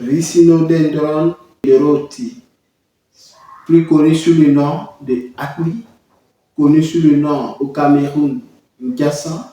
Rhinodendron roti, plus connu sous le nom de Akmi, connu sous le nom au Cameroun Ngassan.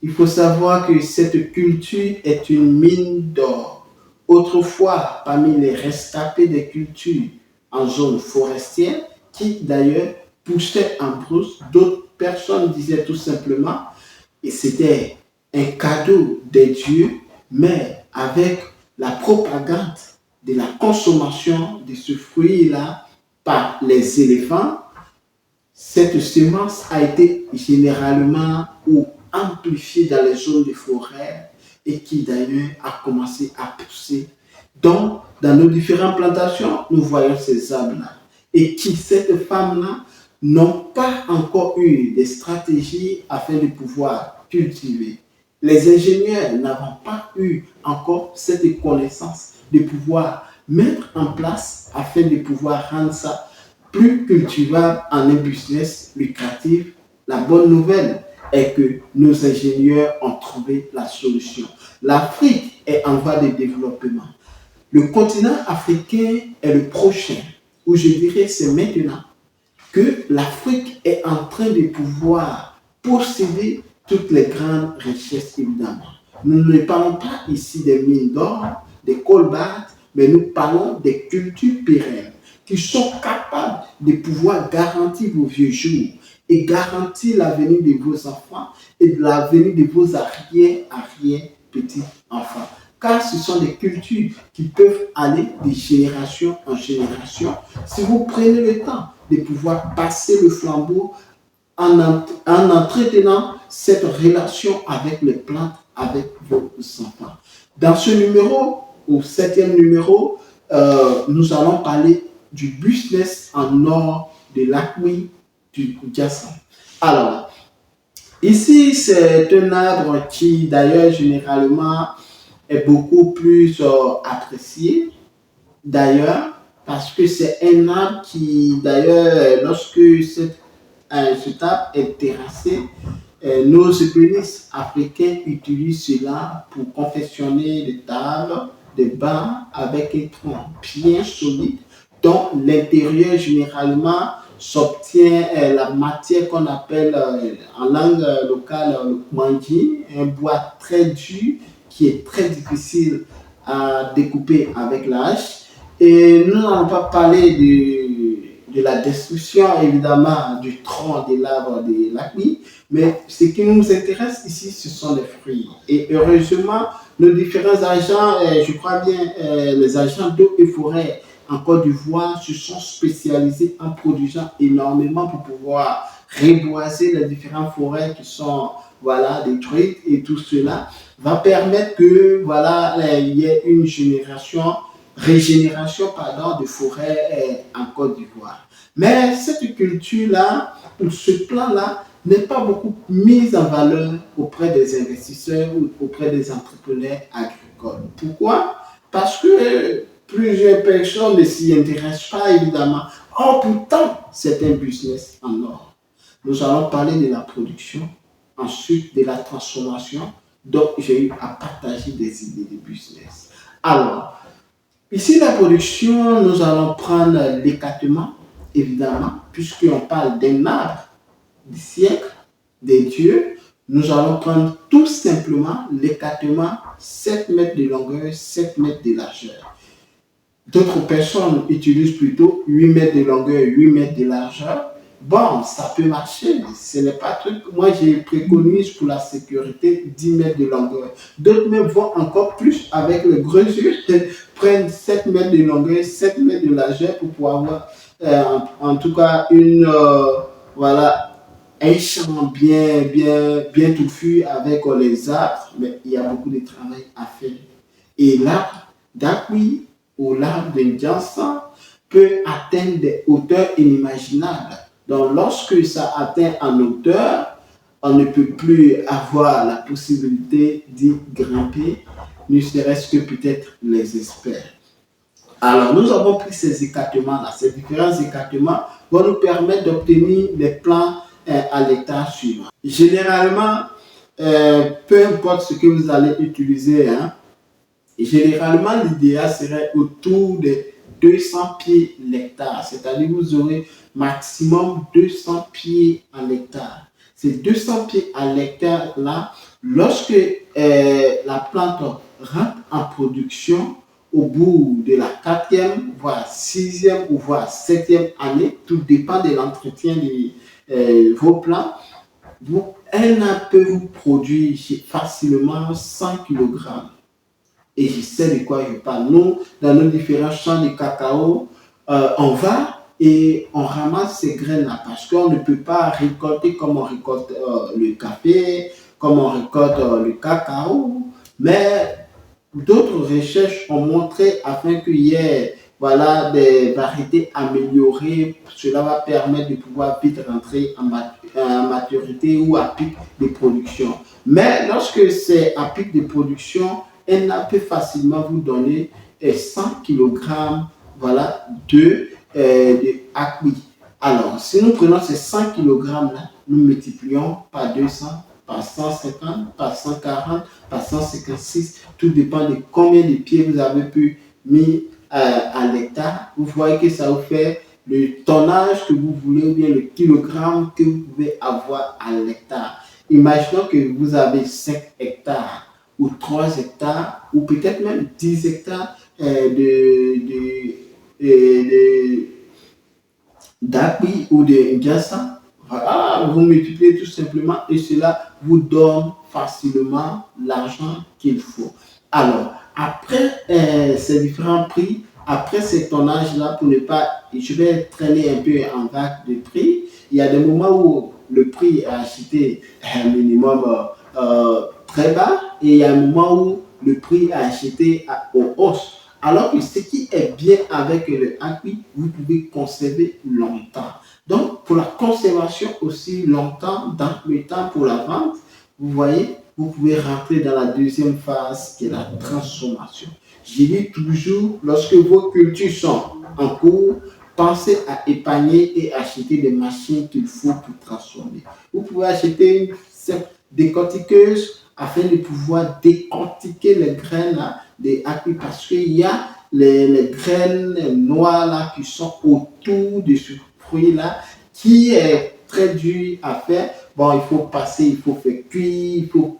Il faut savoir que cette culture est une mine d'or. Autrefois, parmi les rescapés des cultures en zone forestière, qui d'ailleurs poussaient en brousse, d'autres personnes disaient tout simplement, et c'était un cadeau des dieux, mais avec la propagande de la consommation de ce fruit-là par les éléphants, cette semence a été généralement ou amplifiée dans les zones de forêt et qui d'ailleurs a commencé à pousser. Donc, dans nos différentes plantations, nous voyons ces arbres-là. Et qui, cette femme-là, n'ont pas encore eu des stratégies afin de pouvoir cultiver. Les ingénieurs n'avons pas eu encore cette connaissance de pouvoir mettre en place afin de pouvoir rendre ça plus cultivable en un business lucratif. La bonne nouvelle est que nos ingénieurs ont trouvé la solution. L'Afrique est en voie de développement. Le continent africain est le prochain, où je dirais c'est maintenant que l'Afrique est en train de pouvoir posséder toutes les grandes richesses, évidemment. Nous ne parlons pas ici des mines d'or, des colbates, mais nous parlons des cultures pérennes qui sont capables de pouvoir garantir vos vieux jours et garantir l'avenir de vos enfants et de l'avenir de vos arrière-petits-enfants. Car ce sont des cultures qui peuvent aller de génération en génération si vous prenez le temps de pouvoir passer le flambeau en entretenant cette relation avec les plantes, avec vos enfants. Dans ce numéro, au 7e numéro, nous allons parler du business en or de l'Akmi du Ngassan. Alors, ici, c'est un arbre qui, d'ailleurs, généralement, est beaucoup plus apprécié, d'ailleurs, parce que c'est un arbre qui, d'ailleurs, lorsque cet arbre est terrassé, nos ébénistes africains utilisent cela pour confectionner des tables, des bancs avec un tronc bien solide, dont l'intérieur généralement s'obtient la matière qu'on appelle en langue locale le mangi, un bois très dur qui est très difficile à découper avec la hache. Et nous n'allons pas parler de la destruction évidemment du tronc de l'arbre de l'Akmi, mais ce qui nous intéresse ici, ce sont les fruits. Et heureusement, nos différents agents, je crois bien, les agents d'eau et forêt en Côte d'Ivoire se sont spécialisés en produisant énormément pour pouvoir reboiser les différentes forêts qui sont détruites, et tout cela va permettre que il y ait une régénération de forêts en Côte d'Ivoire. Mais cette culture-là, ou ce plan-là, n'est pas beaucoup mise en valeur auprès des investisseurs ou auprès des entrepreneurs agricoles. Pourquoi? Parce que plusieurs personnes ne s'y intéressent pas, évidemment. Or, pourtant, c'est un business en or. Nous allons parler de la production, ensuite de la transformation. Donc, j'ai eu à partager des idées de business. Alors, ici, la production, nous allons prendre l'écartement, évidemment, puisqu'on parle d'un arbre du siècle, des dieux. Nous allons prendre tout simplement l'écartement 7 mètres de longueur, 7 mètres de largeur. D'autres personnes utilisent plutôt 8 mètres de longueur, 8 mètres de largeur. Bon, ça peut marcher, ce n'est pas truc. Moi, je préconise pour la sécurité 10 mètres de longueur. D'autres même vont encore plus avec le gros yeux, prennent 7 mètres de longueur, 7 mètres de largeur pour pouvoir avoir en tout cas un champ bien touffu avec les arbres, mais il y a beaucoup de travail à faire. Et l'arbre d'Akmi ou l'arbre de Ngassan peut atteindre des hauteurs inimaginables. Donc, lorsque ça atteint en hauteur, on ne peut plus avoir la possibilité d'y grimper, ne serait-ce que peut-être les experts. Alors, nous avons pris ces écartements-là, ces différents écartements vont nous permettre d'obtenir des plans à l'état suivant. Généralement, peu importe ce que vous allez utiliser, Et généralement, l'idéal serait autour de 200 pieds l'hectare, c'est-à-dire vous aurez maximum 200 pieds à l'hectare. Ces 200 pieds à l'hectare là, lorsque la plante rentre en production, au bout de la quatrième, voire sixième ou voire septième année, tout dépend de l'entretien de vos plants, elle peut vous produire facilement 100 kg. Et je sais de quoi je parle. Nous, dans nos différents champs de cacao, on va et on ramasse ces graines-là parce qu'on ne peut pas récolter comme on récolte le café, comme on récolte le cacao. Mais d'autres recherches ont montré afin qu'il y ait voilà, des variétés améliorées, cela va permettre de pouvoir vite rentrer en maturité ou à pic de production. Mais lorsque c'est à pic de production, elle peut facilement vous donner 100 kg voilà, de acquis. Alors, si nous prenons ces 100 kg là, nous multiplions par 200, par 150, par 140, par 156, tout dépend de combien de pieds vous avez pu mettre à l'hectare. Vous voyez que ça vous fait le tonnage que vous voulez ou bien le kilogramme que vous pouvez avoir à l'hectare. Imaginons que vous avez 5 hectares ou 3 hectares ou peut-être même 10 hectares d'appui ou de gassa. Voilà, vous multipliez tout simplement et cela vous donne facilement l'argent qu'il faut. Alors, après ces différents prix, après ces tonnages-là, pour ne pas, je vais traîner un peu en vague de prix, il y a des moments où le prix est acheté un minimum très bas et il y a un moment où le prix est acheté aux hausses. Alors que ce qui est bien avec le acquis, vous pouvez conserver longtemps. Donc, pour la conservation aussi longtemps, dans le temps pour la vente, vous voyez, vous pouvez rentrer dans la deuxième phase qui est la transformation. Je dis toujours, lorsque vos cultures sont en cours, pensez à épargner et acheter des machines qu'il faut pour transformer. Vous pouvez acheter une décortiqueuse afin de pouvoir décortiquer les graines là, des acquis parce qu'il y a les graines noires là, qui sont autour de ce fruit là qui est très dur à faire. Bon, il faut passer, il faut faire cuire, il faut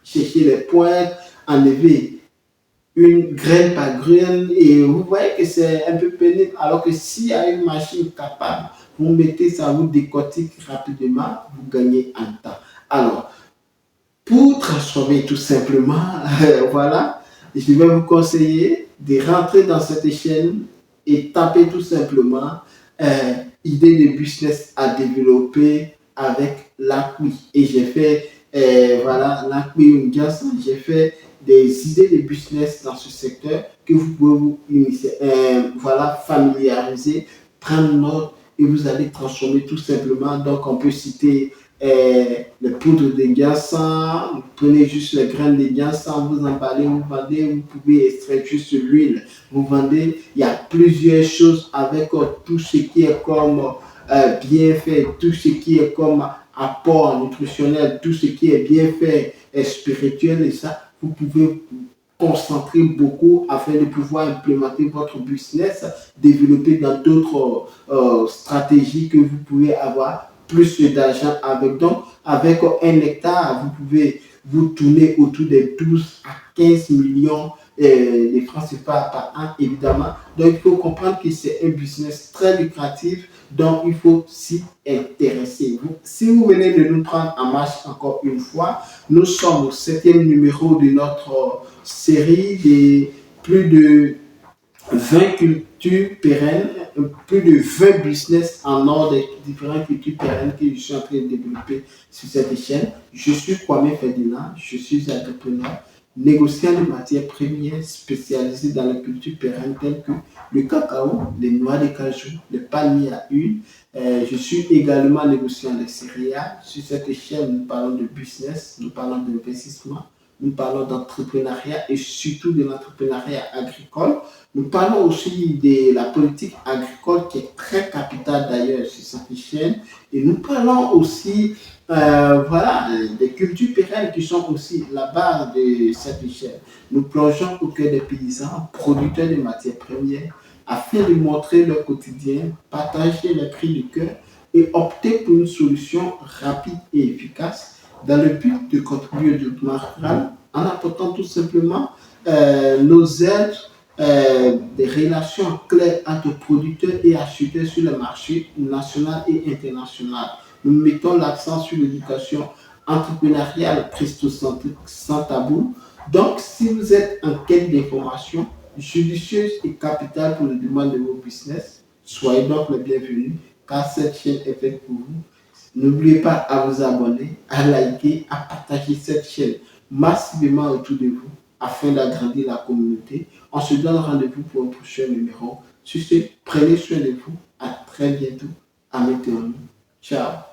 chercher les pointes, enlever une graine par graine et vous voyez que c'est un peu pénible alors que s'il y a une machine capable, vous mettez ça, vous décortique rapidement, vous gagnez en temps. Alors, pour transformer tout simplement, voilà, je vais vous conseiller de rentrer dans cette chaîne et taper tout simplement idée de business à développer avec l'acquis. Et j'ai fait, voilà, l'acquis j'ai fait des idées de business dans ce secteur que vous pouvez vous voilà, familiariser, prendre note et vous allez transformer tout simplement. Donc, on peut citer les poudres de Gassan, vous prenez juste les graines de Gassan, vous emballez, vous vendez, vous pouvez extraire juste l'huile, vous vendez, il y a plusieurs choses avec tout ce qui est comme bien fait, tout ce qui est comme apport nutritionnel, tout ce qui est bien fait et spirituel et ça, vous pouvez concentrer beaucoup afin de pouvoir implémenter votre business, développer dans d'autres stratégies que vous pouvez avoir plus d'argent avec. Donc, avec un hectare, vous pouvez vous tourner autour des 12 à 15 millions de francs CFA par an, évidemment. Donc, il faut comprendre que c'est un business très lucratif, donc il faut s'y intéresser. Si vous venez de nous prendre en marche encore une fois, nous sommes au 7e numéro de notre série de plus de 20 cultures pérennes, plus de 20 business en ordre des différentes cultures pérennes que je suis en train de développer sur cette chaîne. Je suis Kwame Ferdinand, je suis entrepreneur, négociant de matières premières spécialisé dans la culture pérenne telles que le cacao, les noix de cajou, les palmiers à huile. Je suis également négociant des céréales. Sur cette chaîne, nous parlons de business, nous parlons d'investissement, nous parlons d'entrepreneuriat et surtout de l'entrepreneuriat agricole. Nous parlons aussi de la politique agricole qui est très capitale d'ailleurs sur cette chaîne. Et nous parlons aussi voilà, des cultures pérennes qui sont aussi la base de cette chaîne. Nous plongeons au cœur des paysans, producteurs de matières premières, afin de montrer leur quotidien, partager les cris du cœur et opter pour une solution rapide et efficace dans le but de contribuer au développement rural en apportant tout simplement nos aides, des relations claires entre producteurs et acheteurs sur le marché national et international. Nous mettons l'accent sur l'éducation entrepreneuriale christocentrique sans tabou. Donc, si vous êtes en quête d'informations judicieuses et capitales pour le développement de vos business, soyez donc les bienvenus car cette chaîne est faite pour vous. N'oubliez pas à vous abonner, à liker, à partager cette chaîne massivement autour de vous afin d'agrandir la communauté. On se donne rendez-vous pour un prochain numéro. Sur ce, prenez soin de vous. À très bientôt. À maintenant. Ciao.